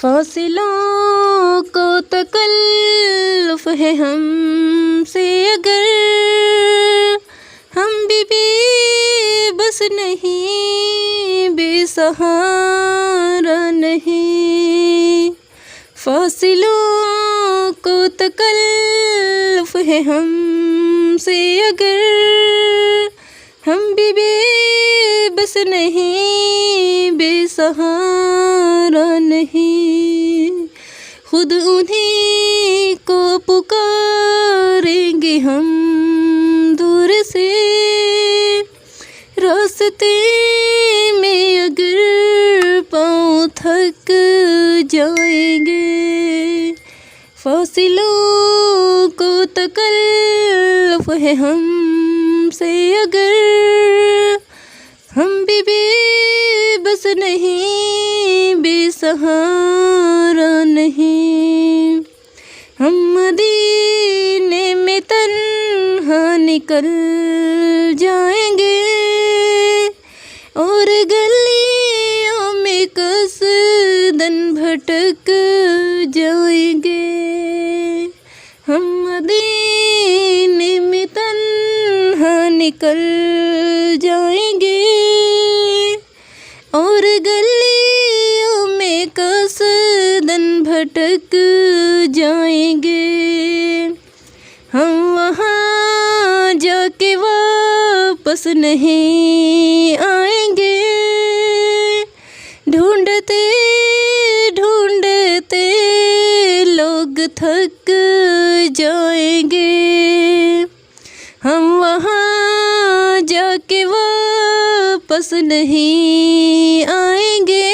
फासिलों को तकल्लुफ़ है हमसे अगर, हम भी बस नहीं, बेसहारा नहीं। फासिलों को तकल्लुफ़ है हमसे अगर, हम भी बस नहीं, बेसहारा नहीं। खुद उन्हीं को पुकारेंगे हम दूर से, रास्ते में अगर पाँव थक जाएंगे। फासिलों को तकल्लुफ़ है हमसे अगर, हम भी बस नहीं, बेसहारा नहीं। हम मदीने में तन्हा निकल जाएंगे और गलियों में कसदन भटक जाएंगे। हम मदीने में तन्हा निकल जाएंगे और गलियों में कसदन भटक जाएंगे। हम वहाँ जाके वापस नहीं आएंगे, ढूंढते ढूंढते लोग थक जाएंगे। हम वहाँ जाके वापस नहीं आएंगे,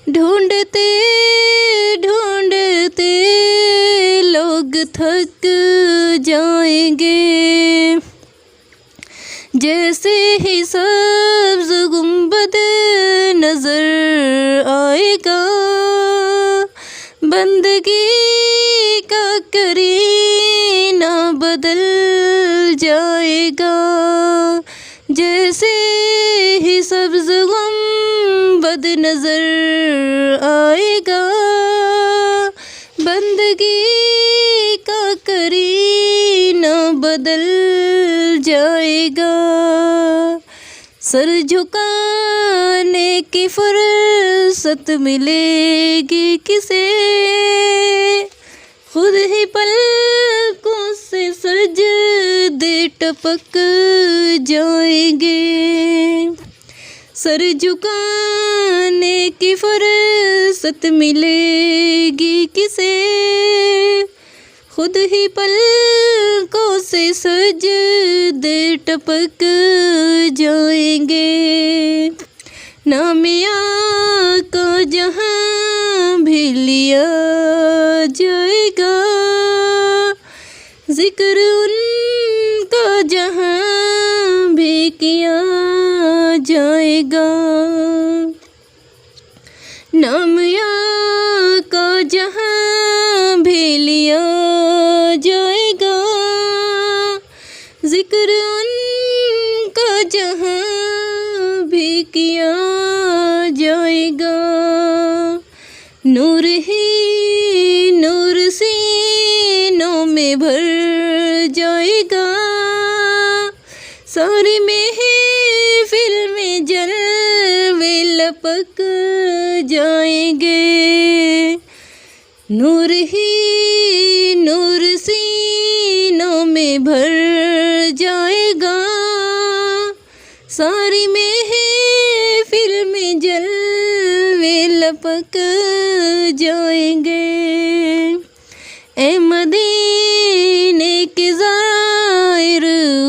ढूंढते ढूंढते लोग थक जाएंगे। जैसे ही सब्ज़ गुंबद नज़र आएगा, बंदगी का करीना बदल जाएगा। जैसे ही सब्ज़ गुंबद नज़र आएगा, बंदगी का करीना बदल जाएगा। सर झुकाने की फुर्सत मिलेगी किसे, खुद ही पलकों से सजदे टपक जाएंगे। सर झुकाने की फुर्सत मिलेगी किसे, खुद ही पलकों से सजदे टपक जाएंगे। नाम आका जहाँ भी लिया जाएगा, जिक्र उनका जहाँ भी किया जाएगा। नाम आका जहाँ भी लिया जाएगा, जिक्र उनका जहाँ भी किया जाएगा। नूर ही नूर सीनों में भर जाएगा, सारी महफिल में जलवे लपक जाएंगे। नूर ही नूर सीनों में भर जाएगा, सारी महफिल में जलवे लपक जाएंगे। ए मदीने के ज़ाहिर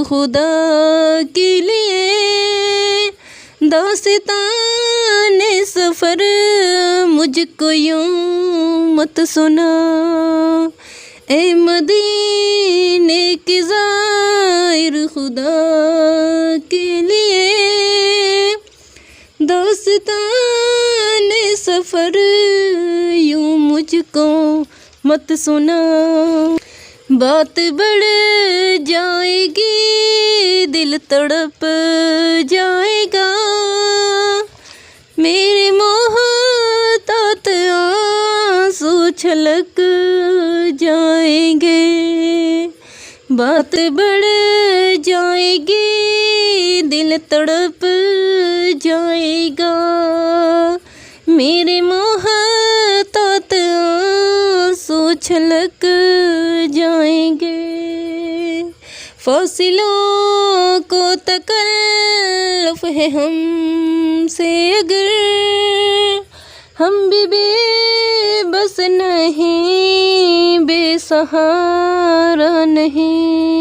खुदा के लिए दास्ताने सफ़र मुझको यूं मत सुना। ए मदीने के ज़ाहिर खुदा के लिए दास्ताने सफ़र यूं मुझको मत सुना। बात बढ़ जाएगी, दिल तड़प जाएगा, मेरे मोहताज छलक जाएंगे, बात बढ़ जाएगी, दिल तड़प जाएगा, मेरे मोहतात आंसू छलक जाएंगे। फासिलों को तकल्लुफ़ है हमसे अगर, हम भी बेबस नहीं, बेसहारा नहीं।